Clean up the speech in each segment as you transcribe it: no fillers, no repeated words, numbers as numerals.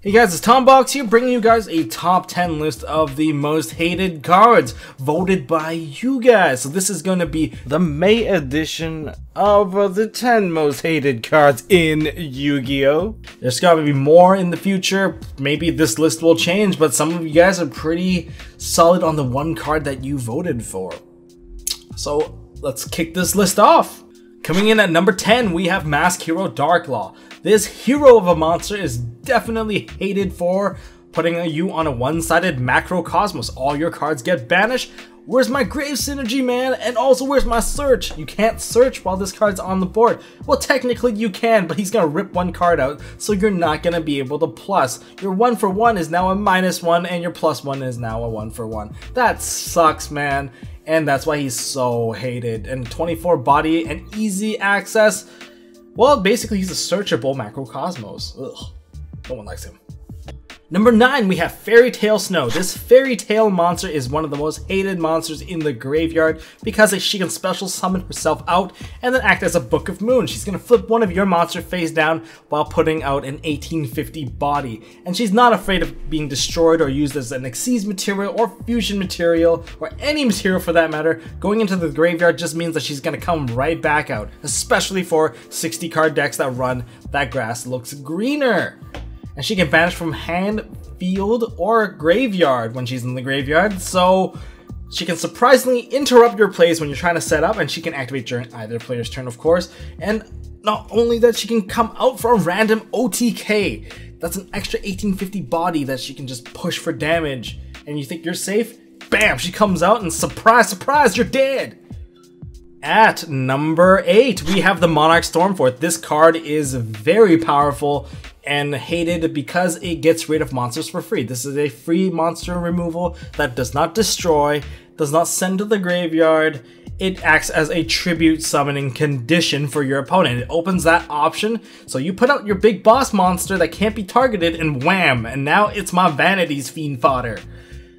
Hey guys, it's Tombox here, bringing you guys a top 10 list of the most hated cards voted by you guys. So this is going to be the May edition of the 10 most hated cards in Yu-Gi-Oh! There's got to be more in the future. Maybe this list will change, but some of you guys are pretty solid on the one card that you voted for. So let's kick this list off. Coming in at number 10, we have Mask Hero Darklaw. This hero of a monster is definitely hated for putting you on a one-sided macrocosmos. All your cards get banished. Where's my grave synergy, man? And also, where's my search? You can't search while this card's on the board. Well, technically you can, but he's gonna rip one card out, so you're not gonna be able to plus. Your 1-for-1 is now a -1, and your +1 is now a 1-for-1. That sucks, man. And that's why he's so hated. And 24 body and easy access. Well, basically he's a searchable macrocosmos. Ugh, no one likes him. Number 9, we have Fairy Tail Snow. This Fairy Tail monster is one of the most hated monsters in the graveyard because she can special summon herself out and then act as a Book of Moon. She's gonna flip one of your monster face down while putting out an 1850 body. And she's not afraid of being destroyed or used as an Xyz material or fusion material or any material for that matter. Going into the graveyard just means that she's gonna come right back out, especially for 60 card decks that run That Grass Looks Greener. And she can banish from hand, field, or graveyard when she's in the graveyard, so she can surprisingly interrupt your plays when you're trying to set up, and she can activate during either player's turn, of course. And not only that, she can come out for a random OTK. That's an extra 1850 body that she can just push for damage. And you think you're safe? Bam! She comes out and surprise, surprise, you're dead! At number 8, we have the Monarch Stormforth. This card is very powerful and hated because it gets rid of monsters for free. This is a free monster removal that does not destroy, does not send to the graveyard. It acts as a tribute summoning condition for your opponent. It opens that option, so you put out your big boss monster that can't be targeted and wham, and now it's my Vanity's Fiend fodder.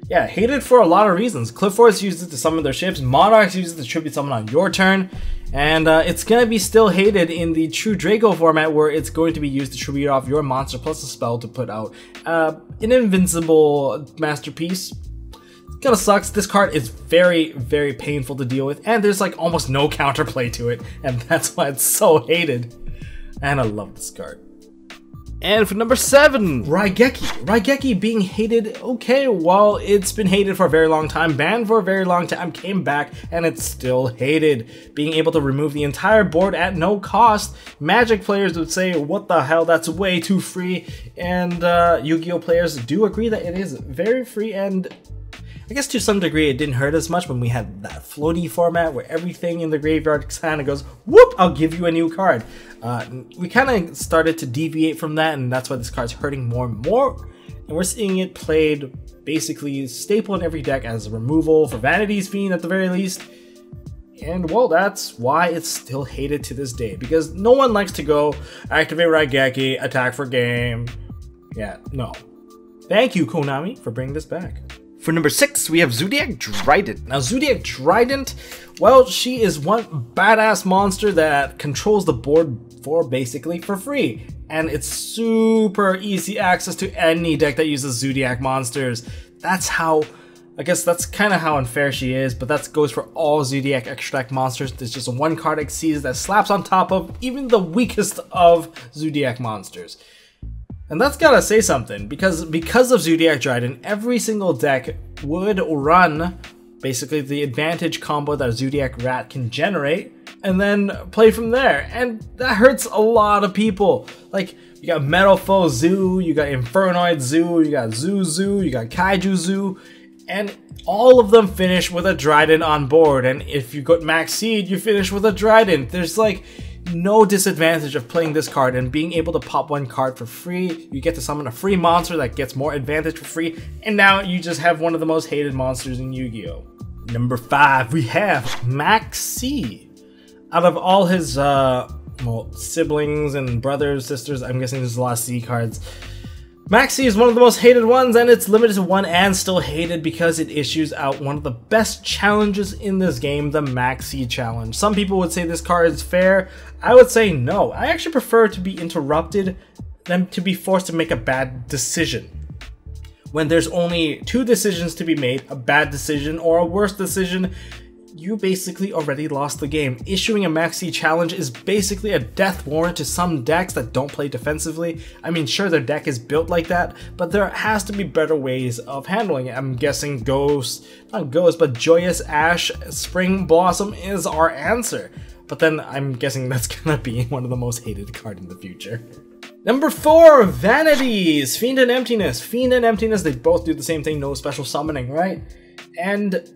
Yeah, hated for a lot of reasons. Clifford's used it to summon their ships, Monarchs uses it to tribute summon on your turn, and it's going to be still hated in the True Draco format where it's going to be used to tribute off your monster plus a spell to put out an invincible masterpiece. It kind of sucks. This card is very, very painful to deal with, and there's like almost no counterplay to it, and that's why it's so hated. And I love this card. And for number 7, Raigeki. Raigeki being hated, okay, well, it's been hated for a very long time, banned for a very long time, came back, and it's still hated. Being able to remove the entire board at no cost, Magic players would say, what the hell, that's way too free, and Yu-Gi-Oh players do agree that it is very free, and I guess to some degree it didn't hurt as much when we had that floaty format where everything in the graveyard kind of goes, whoop, I'll give you a new card. We kind of started to deviate from that, and that's why this card's hurting more and more. And we're seeing it played basically staple in every deck as a removal for Vanity's Fiend at the very least. And well, that's why it's still hated to this day, because no one likes to go activate Raigeki, attack for game. Yeah, no. Thank you, Konami, for bringing this back. For number 6, we have ZOODIAC DRIDENT. Now, ZOODIAC DRIDENT, well, she is one badass monster that controls the board basically for free. And it's super easy access to any deck that uses ZOODIAC monsters. That's how, I guess that's kind of how unfair she is, but that goes for all ZOODIAC extract monsters. There's just one card Xyz that slaps on top of even the weakest of ZOODIAC monsters. And that's gotta say something, because of ZOODIAC DRIDENT, every single deck would run basically the advantage combo that a ZOODIAC Rat can generate, and then play from there. And that hurts a lot of people. Like, you got Metal Foe Zoo, you got Infernoid Zoo, you got Zoo, you got Kaiju Zoo, and all of them finish with a Drident on board. And if you got Max Seed, you finish with a Drident. There's like no disadvantage of playing this card and being able to pop one card for free. You get to summon a free monster that gets more advantage for free, and now you just have one of the most hated monsters in Yu-Gi-Oh! Number 5, we have Max C. Out of all his well, siblings and brothers, sisters, I'm guessing there's a lot of C cards, Max C is one of the most hated ones, and it's limited to 1 and still hated because it issues out one of the best challenges in this game, the Max C challenge. Some people would say this card is fair. I would say no. I actually prefer to be interrupted them to be forced to make a bad decision. When there's only 2 decisions to be made, a bad decision or a worse decision, you basically already lost the game. Issuing a maxi challenge is basically a death warrant to some decks that don't play defensively. I mean, sure, their deck is built like that, but there has to be better ways of handling it. I'm guessing not Ghost, but Joyous Ash Spring Blossom is our answer. But then I'm guessing that's gonna be one of the most hated cards in the future. Number 4, Vanities, Fiend and Emptiness. Fiend and Emptiness, they both do the same thing, no special summoning, right? And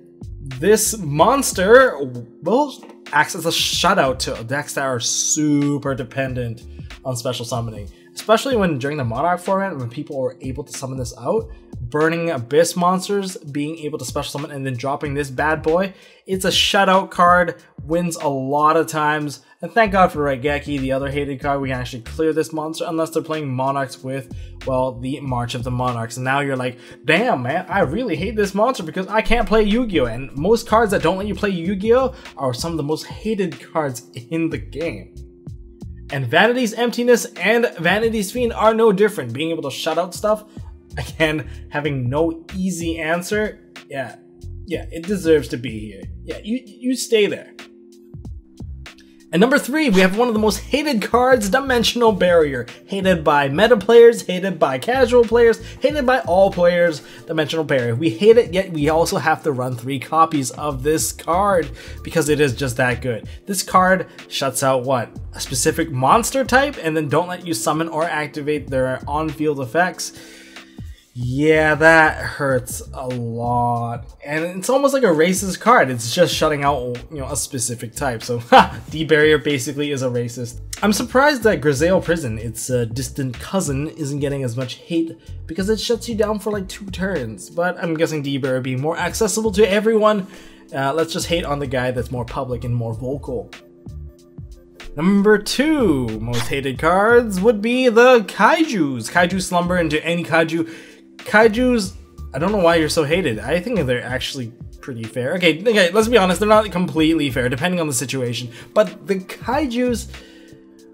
this monster will acts as a shutout to decks that are super dependent on special summoning. Especially when during the Monarch format, when people were able to summon this out, burning Abyss monsters, being able to special summon and then dropping this bad boy, it's a shutout card, wins a lot of times, and thank God for Raigeki, the other hated card. We can actually clear this monster unless they're playing Monarchs with, well, the March of the Monarchs. And now you're like, damn man, I really hate this monster because I can't play Yu-Gi-Oh! And most cards that don't let you play Yu-Gi-Oh! Are some of the most hated cards in the game. And Vanity's Emptiness and Vanity's Fiend are no different. Being able to shut out stuff, again, having no easy answer, yeah, it deserves to be here. Yeah, you stay there. And number 3, we have one of the most hated cards, Dimensional Barrier. Hated by meta players, hated by casual players, hated by all players, Dimensional Barrier. We hate it, yet we also have to run 3 copies of this card because it is just that good. This card shuts out what? A specific monster type and then don't let you summon or activate their on-field effects. Yeah, that hurts a lot. And it's almost like a racist card. It's just shutting out, a specific type. So, D-Barrier basically is a racist. I'm surprised that Grisaille Prison, its distant cousin, isn't getting as much hate because it shuts you down for like 2 turns. But I'm guessing D-Barrier being more accessible to everyone. Let's just hate on the guy that's more public and more vocal. Number 2 most hated cards would be the Kaijus. Kaiju Slumber into any Kaiju. Kaijus, I don't know why you're so hated. I think they're actually pretty fair. Okay, let's be honest, they're not completely fair, depending on the situation. But the Kaijus,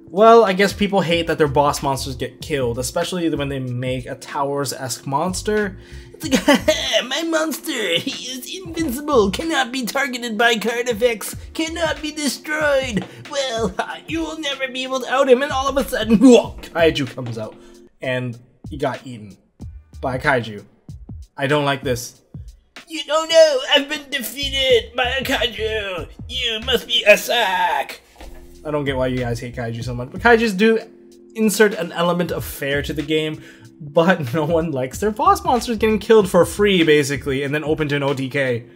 well, I guess people hate that their boss monsters get killed, especially when they make a Towers-esque monster. It's like, my monster, he is invincible, cannot be targeted by card effects, cannot be destroyed. Well, you will never be able to out him, and all of a sudden, Kaiju comes out, and he got eaten by a Kaiju. I don't like this. You don't know, I've been defeated by a Kaiju. You must be a sack. I don't get why you guys hate Kaiju so much, but Kaijus do insert an element of fair to the game, but no one likes their boss monsters getting killed for free, basically, and then open to an OTK.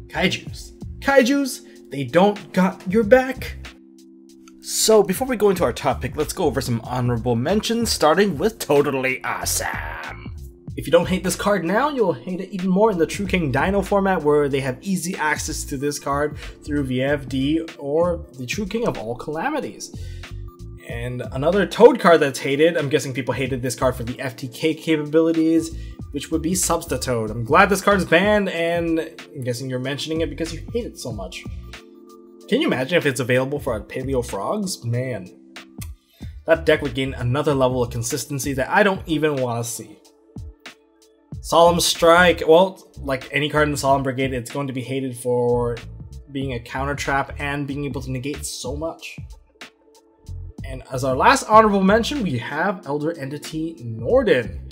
Kaijus, they don't got your back. So before we go into our top pick, let's go over some honorable mentions, starting with Totally Awesome. If you don't hate this card now, you'll hate it even more in the True King Dino format, where they have easy access to this card through VFD or the True King of All Calamities. And another Toad card that's hated, I'm guessing people hated this card for the FTK capabilities, which would be Substitoad. I'm glad this card's banned, and I'm guessing you're mentioning it because you hate it so much. Can you imagine if it's available for Paleo Frogs? Man, that deck would gain another level of consistency that I don't even want to see. Solemn Strike, well, like any card in the Solemn Brigade, it's going to be hated for being a counter trap and being able to negate so much. And as our last honorable mention, we have Elder Entity Norden.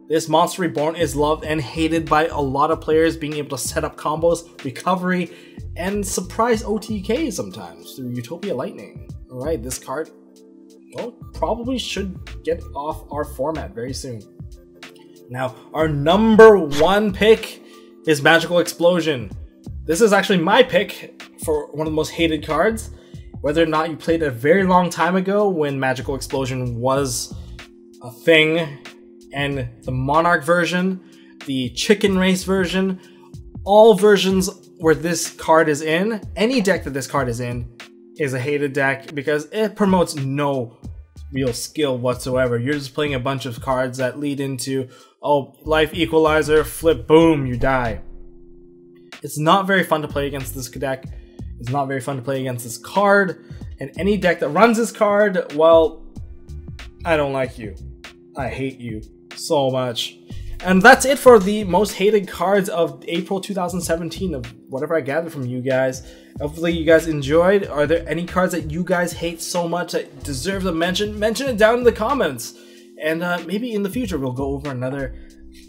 This Monster Reborn is loved and hated by a lot of players, being able to set up combos, recovery, and surprise OTK sometimes through Utopia Lightning. Alright, this card, well, probably should get off our format very soon. Now, our number 1 pick is Magical Explosion. This is actually my pick for one of the most hated cards. Whether or not you played it a very long time ago when Magical Explosion was a thing, and the Monarch version, the Chicken Race version, all versions where this card is in, any deck that this card is in, is a hated deck because it promotes no real skill whatsoever. You're just playing a bunch of cards that lead into, oh, life equalizer, flip, boom, you die. It's not very fun to play against this deck. It's not very fun to play against this card. And any deck that runs this card, well, I don't like you. I hate you so much. And that's it for the most hated cards of April 2017 of whatever I gathered from you guys. Hopefully you guys enjoyed. Are there any cards that you guys hate so much that deserve a mention? Mention it down in the comments. And maybe in the future we'll go over another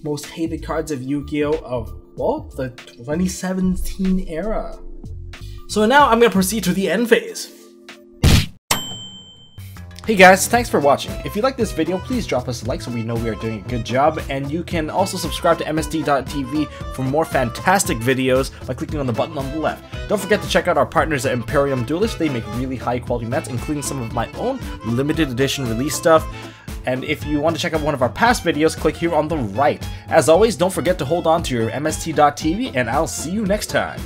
most hated cards of Yu-Gi-Oh! Of, well, the 2017 era. So now I'm going to proceed to the end phase. Hey guys, thanks for watching. If you like this video, please drop us a like so we know we are doing a good job, and you can also subscribe to MST.TV for more fantastic videos by clicking on the button on the left. Don't forget to check out our partners at Imperium Duelist. They make really high quality mats, including some of my own limited edition release stuff. And if you want to check out one of our past videos, click here on the right. As always, don't forget to hold on to your MST.TV, and I'll see you next time.